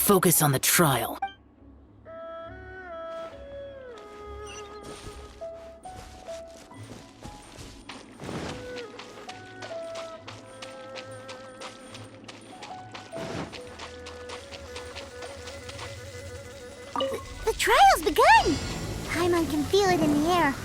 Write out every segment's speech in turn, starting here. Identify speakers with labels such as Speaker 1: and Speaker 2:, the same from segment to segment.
Speaker 1: focus on the trial.
Speaker 2: The trial's begun! Paimon can feel it in the air.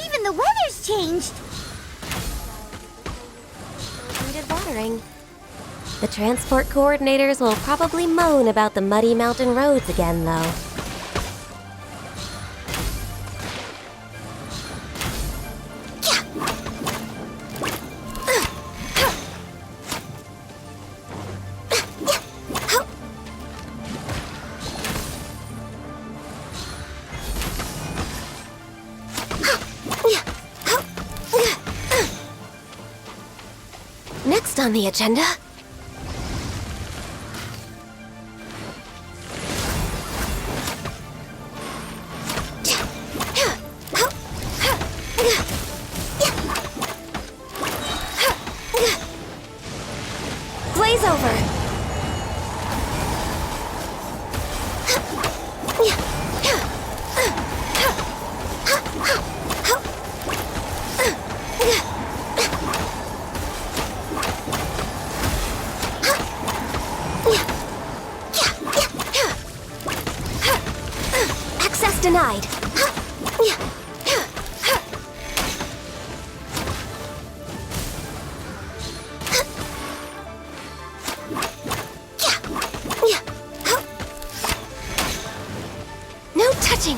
Speaker 2: Even the weather's changed!
Speaker 3: Needed watering. The transport coordinators will probably moan about the muddy mountain roads again, though. Next on the agenda... Glaze over! Access denied. No touching.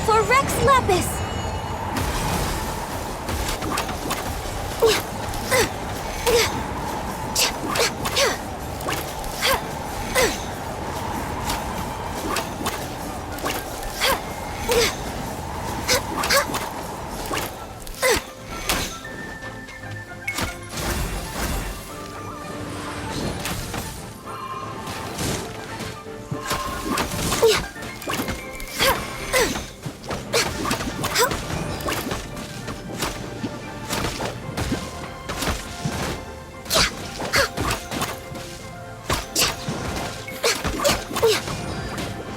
Speaker 3: For Rex Lapis!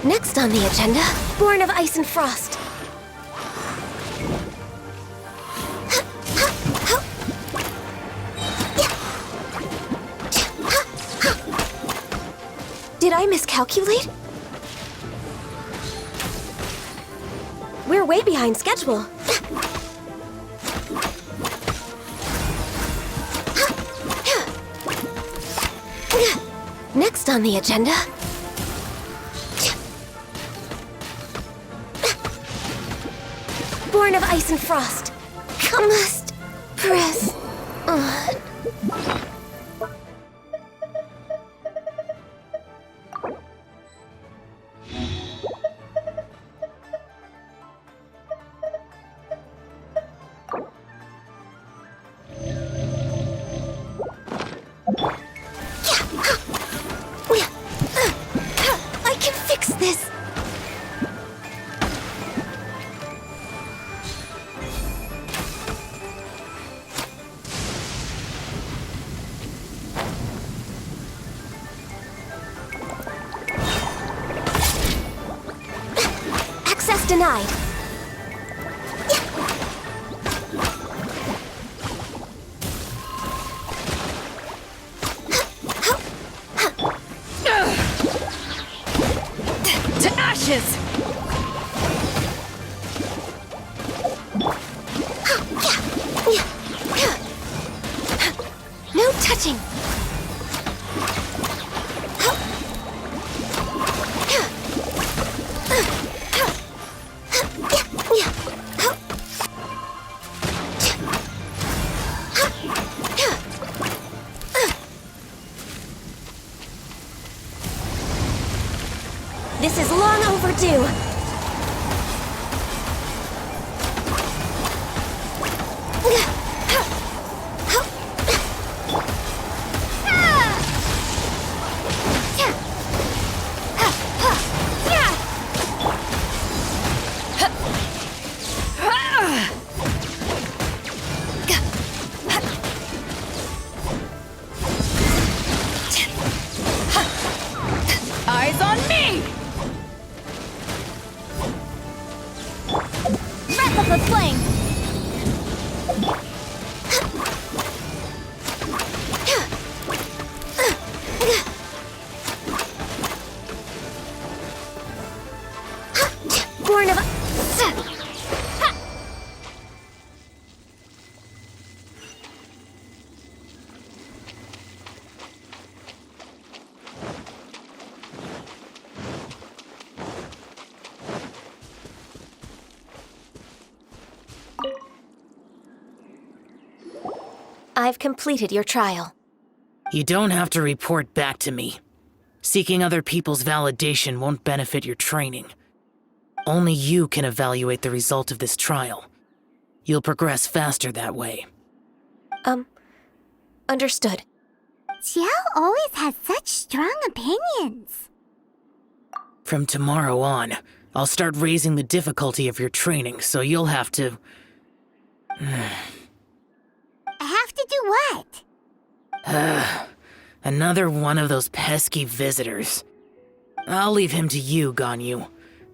Speaker 3: Next on the agenda, Born of Ice and Frost. Did I miscalculate? We're way behind schedule. Next on the agenda... Born of Ice and Frost. I must press on. I can fix this. Access denied.
Speaker 1: To ashes!
Speaker 3: No touching. This is long overdue. I've completed your trial.
Speaker 1: You don't have to report back to me. Seeking other people's validation won't benefit your training. Only you can evaluate the result of this trial. You'll progress faster that way.
Speaker 3: Understood.
Speaker 2: Xiao always has such strong opinions.
Speaker 1: From tomorrow on, I'll start raising the difficulty of your training, so you'll have to...
Speaker 2: I have to do what?
Speaker 1: Another one of those pesky visitors. I'll leave him to you, Ganyu.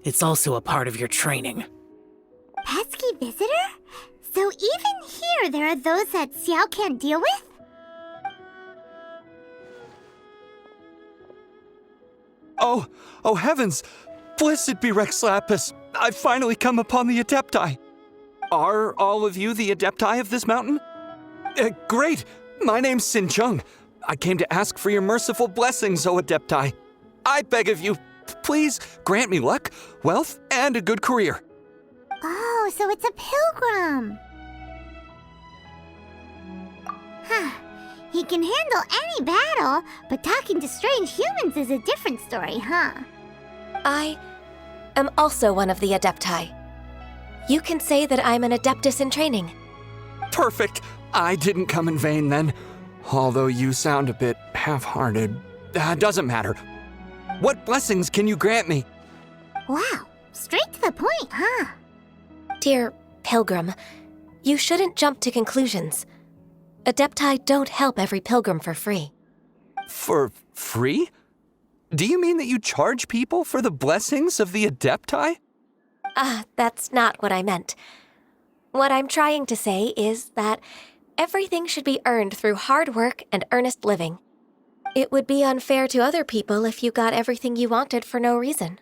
Speaker 1: It's also a part of your training.
Speaker 2: Pesky visitor? So even here there are those that Xiao can't deal with?
Speaker 4: Oh heavens! Blessed be Rex Lapis! I've finally come upon the Adepti! Are all of you the Adepti of this mountain? Great! My name's Sin Chung. I came to ask for your merciful blessings, O Adepti. I beg of you, please grant me luck, wealth, and a good career.
Speaker 2: Oh, so it's a pilgrim. Huh. He can handle any battle, but talking to strange humans is a different story, huh?
Speaker 3: I am also one of the Adepti. You can say that I'm an Adeptus in training.
Speaker 4: Perfect! I didn't come in vain then. Although you sound a bit half-hearted. Doesn't matter. What blessings can you grant me?
Speaker 2: Wow, straight to the point, huh?
Speaker 3: Dear Pilgrim, you shouldn't jump to conclusions. Adepti don't help every pilgrim for free.
Speaker 4: For free? Do you mean that you charge people for the blessings of the Adepti?
Speaker 3: That's not what I meant. What I'm trying to say is that everything should be earned through hard work and earnest living. It would be unfair to other people if you got everything you wanted for no reason.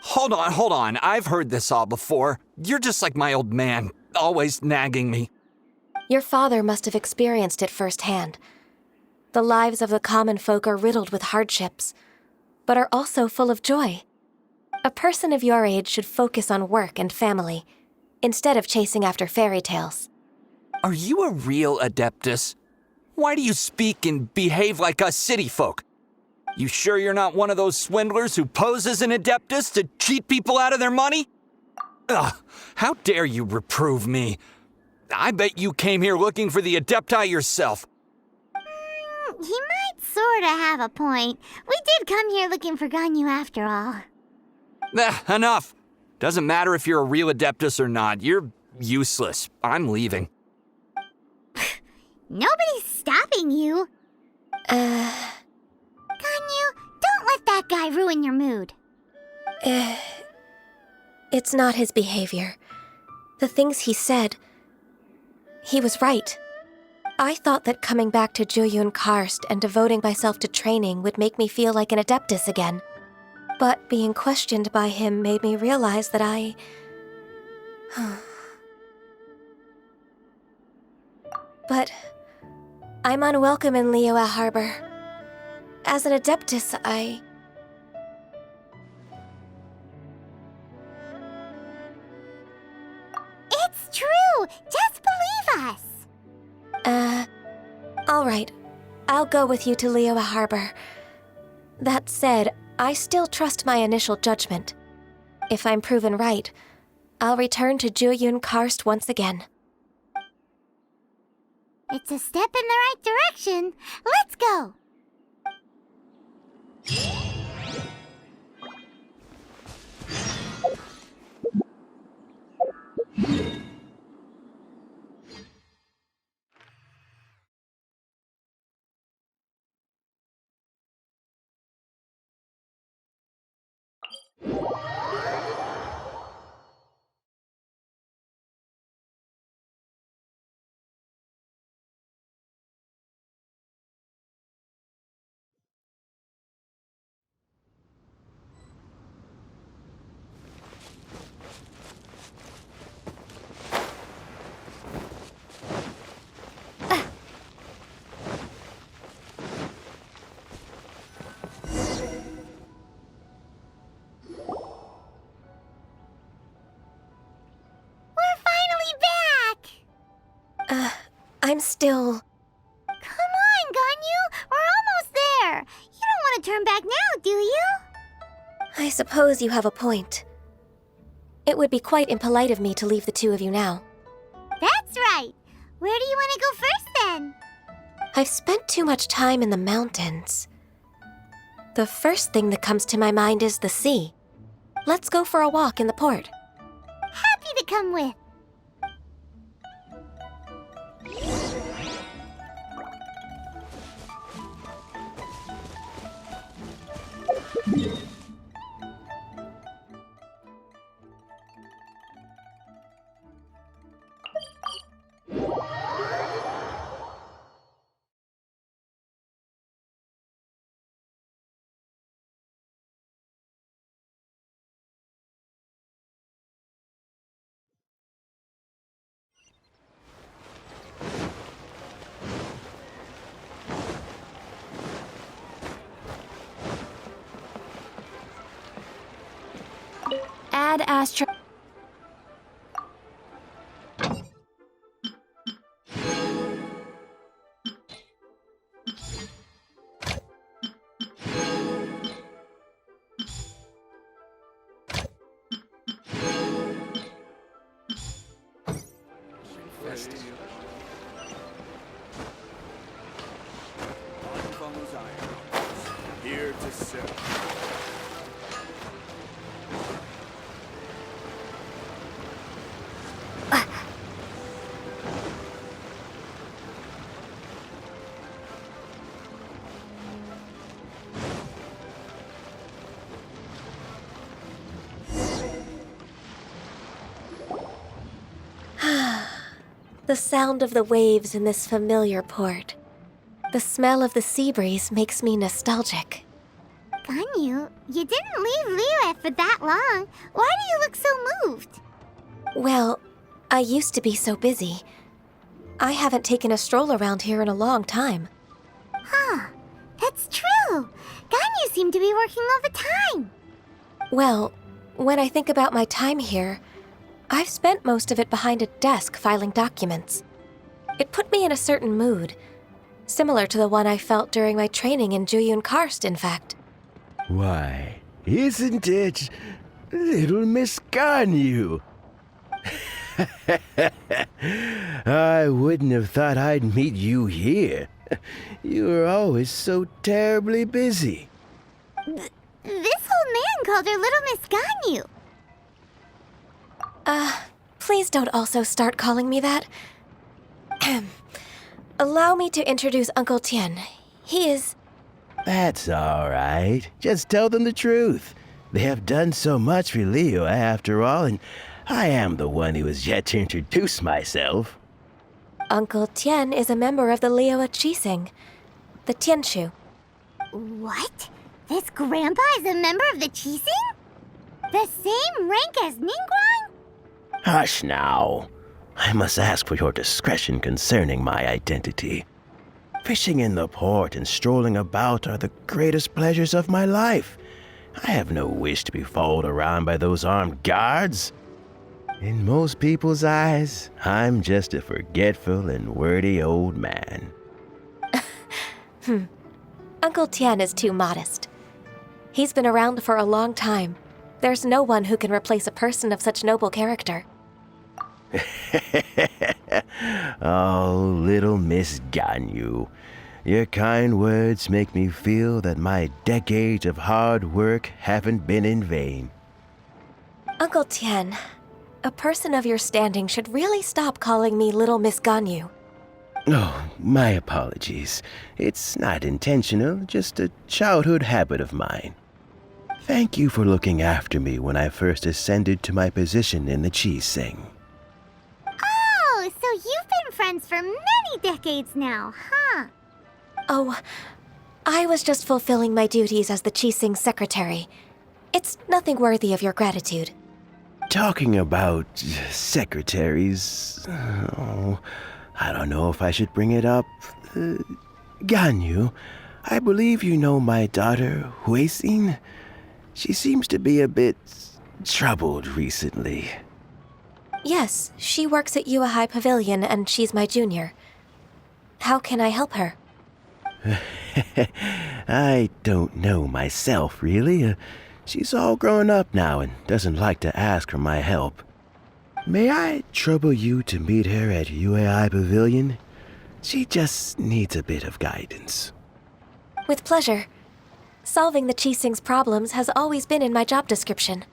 Speaker 4: Hold on. I've heard this all before. You're just like my old man, always nagging me.
Speaker 3: Your father must have experienced it firsthand. The lives of the common folk are riddled with hardships, but are also full of joy. A person of your age should focus on work and family, instead of chasing after fairy tales.
Speaker 4: Are you a real Adeptus? Why do you speak and behave like us city folk? You sure you're not one of those swindlers who pose as an Adeptus to cheat people out of their money? Ugh, how dare you reprove me? I bet you came here looking for the Adepti yourself.
Speaker 2: He might sorta have a point. We did come here looking for Ganyu after all.
Speaker 4: Enough. Doesn't matter if you're a real Adeptus or not. You're useless. I'm leaving.
Speaker 2: Nobody's stopping you. Ganyu, don't let that guy ruin your mood.
Speaker 3: It's not his behavior. The things he said, he was right. I thought that coming back to Jueyun Karst and devoting myself to training would make me feel like an Adeptus again. But being questioned by him made me realize that I... But I'm unwelcome in Liyue Harbor. As an Adeptus,
Speaker 2: It's true! Just believe us!
Speaker 3: All right. I'll go with you to Liyue Harbor. That said, I still trust my initial judgment. If I'm proven right, I'll return to Jueyun Karst once again.
Speaker 2: It's a step in the right direction. Let's go!
Speaker 3: I'm still
Speaker 2: turn back now, do you?
Speaker 3: I suppose you have a point. It would be quite impolite of me to leave the two of you now.
Speaker 2: That's right. Where do you want to go first, then?
Speaker 3: I've spent too much time in the mountains. The first thing that comes to my mind is the sea. Let's go for a walk in the port.
Speaker 2: Happy to come with.
Speaker 3: Add Astro.
Speaker 5: Here to serve.
Speaker 3: The sound of the waves in this familiar port. The smell of the sea breeze makes me nostalgic.
Speaker 2: Ganyu, you didn't leave Liyue for that long. Why do you look so moved?
Speaker 3: Well, I used to be so busy. I haven't taken a stroll around here in a long time.
Speaker 2: Huh, that's true. Ganyu seemed to be working all the time.
Speaker 3: Well, when I think about my time here, I've spent most of it behind a desk filing documents. It put me in a certain mood, similar to the one I felt during my training in Juyun Karst, in fact.
Speaker 6: Why, isn't it little Miss Ganyu? I wouldn't have thought I'd meet you here. You were always so terribly busy.
Speaker 2: This old man called her Little Miss Ganyu.
Speaker 3: Please don't also start calling me that. Allow me to introduce Uncle Tien. He is...
Speaker 6: That's all right. Just tell them the truth. They have done so much for Liyue after all, and I am the one who has yet to introduce myself.
Speaker 3: Uncle Tien is a member of the Liyue Qixing, the Tianshu.
Speaker 2: What? This grandpa is a member of the Qixing? The same rank as Ningguang?
Speaker 6: Hush now. I must ask for your discretion concerning my identity. Fishing in the port and strolling about are the greatest pleasures of my life. I have no wish to be followed around by those armed guards. In most people's eyes, I'm just a forgetful and wordy old man.
Speaker 3: Uncle Tien is too modest. He's been around for a long time. There's no one who can replace a person of such noble character.
Speaker 6: Oh, little Miss Ganyu. Your kind words make me feel that my decades of hard work haven't been in vain.
Speaker 3: Uncle Tien, a person of your standing should really stop calling me Little Miss Ganyu.
Speaker 6: Oh, my apologies. It's not intentional, just a childhood habit of mine. Thank you for looking after me when I first ascended to my position in the Qixing.
Speaker 2: Oh, so you've been friends for many decades now, huh?
Speaker 3: Oh, I was just fulfilling my duties as the Qixing secretary. It's nothing worthy of your gratitude.
Speaker 6: Talking about secretaries, oh, I don't know if I should bring it up. Ganyu, I believe you know my daughter, Huixin. She seems to be a bit troubled recently.
Speaker 3: Yes, she works at Yua High Pavilion and she's my junior. How can I help her?
Speaker 6: I don't know myself, really. She's all grown up now and doesn't like to ask for my help. May I trouble you to meet her at UAI Pavilion? She just needs a bit of guidance.
Speaker 3: With pleasure. Solving the Qixing's problems has always been in my job description.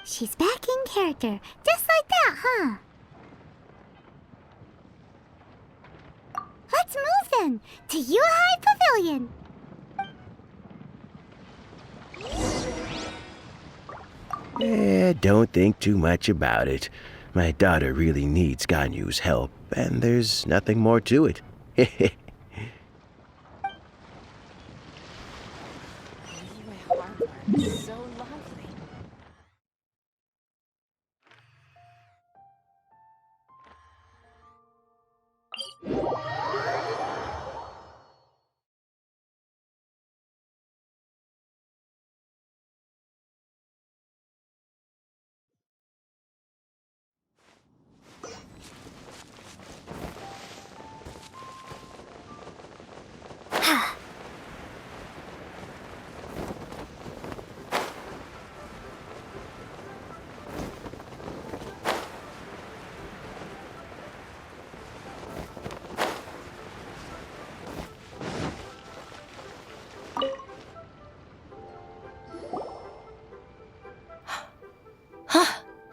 Speaker 2: She's back in character, just like that, huh? Let's move then, to Yuhai Pavilion.
Speaker 6: Don't think too much about it. My daughter really needs Ganyu's help, and there's nothing more to it.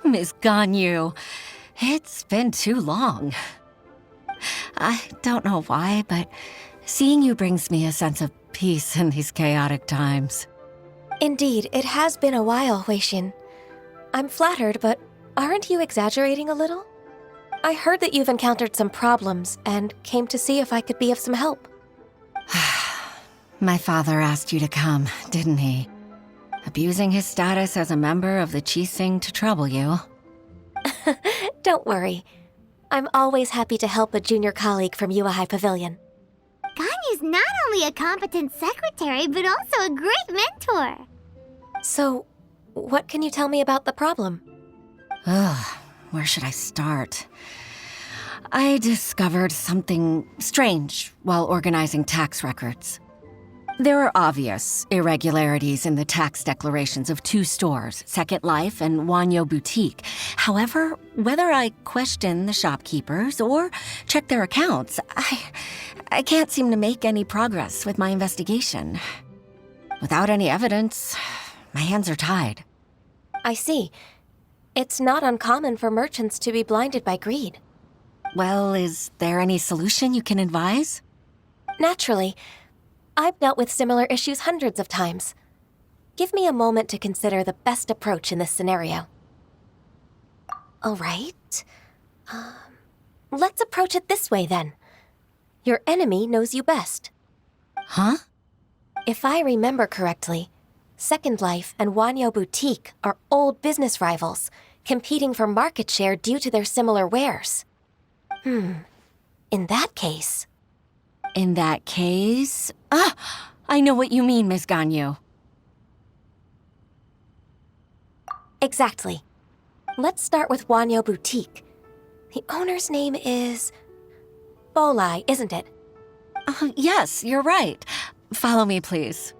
Speaker 7: Miss Ganyu, it's been too long. I don't know why, but seeing you brings me a sense of peace in these chaotic times.
Speaker 3: Indeed, it has been a while, Huixin. I'm flattered, but aren't you exaggerating a little? I heard that you've encountered some problems and came to see if I could be of some help.
Speaker 7: My father asked you to come, didn't he? Abusing his status as a member of the Qixing to trouble you.
Speaker 3: Don't worry. I'm always happy to help a junior colleague from Yuahai Pavilion.
Speaker 2: Ganyu's not only a competent secretary, but also a great mentor.
Speaker 3: So, what can you tell me about the problem?
Speaker 7: Ugh, where should I start? I discovered something strange while organizing tax records. There are obvious irregularities in the tax declarations of two stores, Second Life and Wanyo Boutique. However, whether I question the shopkeepers or check their accounts, I can't seem to make any progress with my investigation. Without any evidence, my hands are tied.
Speaker 3: I see. It's not uncommon for merchants to be blinded by greed.
Speaker 7: Well, is there any solution you can advise?
Speaker 3: Naturally. I've dealt with similar issues hundreds of times. Give me a moment to consider the best approach in this scenario. All right. Let's approach it this way, then. Your enemy knows you best.
Speaker 7: Huh?
Speaker 3: If I remember correctly, Second Life and Wanyo Boutique are old business rivals, competing for market share due to their similar wares. In that case...
Speaker 7: In that case... I know what you mean, Miss Ganyu.
Speaker 3: Exactly. Let's start with Wanyo Boutique. The owner's name is... Bolai, isn't it?
Speaker 7: Yes, you're right. Follow me, please.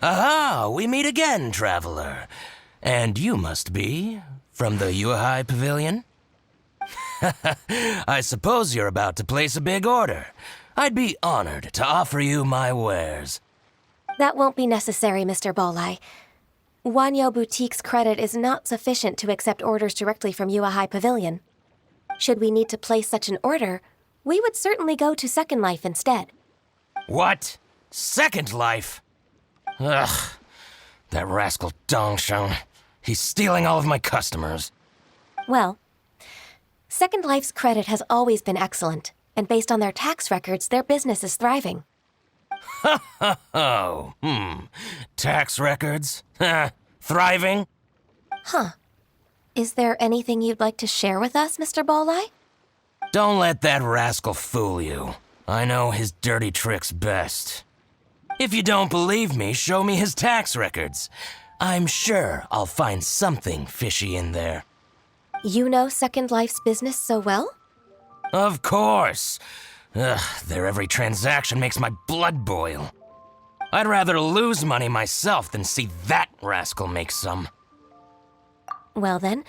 Speaker 8: Aha, we meet again, traveler. And you must be from the Yuhai Pavilion? I suppose you're about to place a big order. I'd be honored to offer you my wares.
Speaker 3: That won't be necessary, Mr. Bolai. Wanyo Boutique's credit is not sufficient to accept orders directly from Yuahai Pavilion. Should we need to place such an order, we would certainly go to Second Life instead.
Speaker 8: What? Second Life? Ugh, that rascal Dongsheng. He's stealing all of my customers.
Speaker 3: Well, Second Life's credit has always been excellent, and based on their tax records, their business is thriving.
Speaker 8: Oh, tax records? Thriving?
Speaker 3: Huh. Is there anything you'd like to share with us, Mr. Bolai?
Speaker 8: Don't let that rascal fool you. I know his dirty tricks best. If you don't believe me, show me his tax records. I'm sure I'll find something fishy in there.
Speaker 3: You know Second Life's business so well?
Speaker 8: Of course. Ugh, their every transaction makes my blood boil. I'd rather lose money myself than see that rascal make some.
Speaker 3: Well then,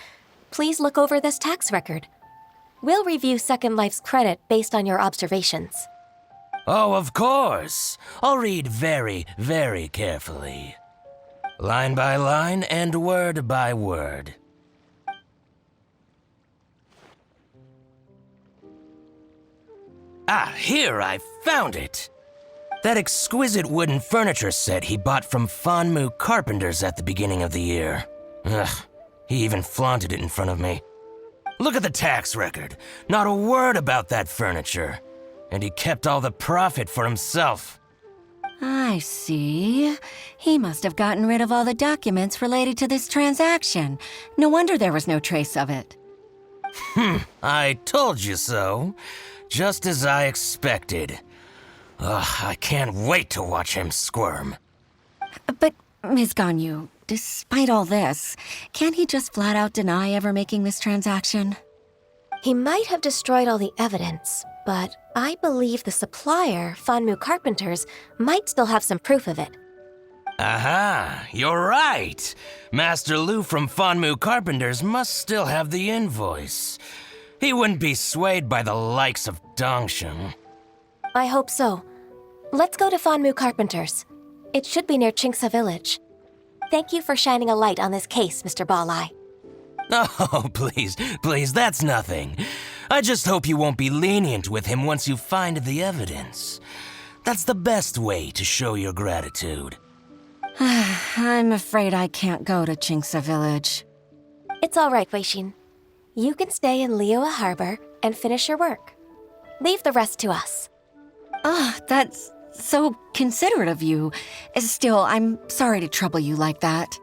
Speaker 3: please look over this tax record. We'll review Second Life's credit based on your observations.
Speaker 8: Oh, of course. I'll read very, very carefully. Line by line and word by word. Ah, here, I found it. That exquisite wooden furniture set he bought from Fanmu Carpenters at the beginning of the year. Ugh, he even flaunted it in front of me. Look at the tax record. Not a word about that furniture. And he kept all the profit for himself.
Speaker 7: I see. He must have gotten rid of all the documents related to this transaction. No wonder there was no trace of it.
Speaker 8: I told you so. Just as I expected. Ugh, I can't wait to watch him squirm.
Speaker 7: But, Ms. Ganyu, despite all this, can't he just flat out deny ever making this transaction?
Speaker 3: He might have destroyed all the evidence, but I believe the supplier, Fanmu Carpenters, might still have some proof of it.
Speaker 8: Aha, you're right. Master Lu from Fanmu Carpenters must still have the invoice. He wouldn't be swayed by the likes of Dongsheng.
Speaker 3: I hope so. Let's go to Fanmu Carpenters. It should be near Chingsa Village. Thank you for shining a light on this case, Mr. Balai.
Speaker 8: Oh, please, that's nothing. I just hope you won't be lenient with him once you find the evidence. That's the best way to show your gratitude.
Speaker 7: I'm afraid I can't go to Chingsa Village.
Speaker 3: It's all right, Weishin. You can stay in Liyue Harbor and finish your work. Leave the rest to us.
Speaker 7: Ah, that's so considerate of you. Still, I'm sorry to trouble you like that.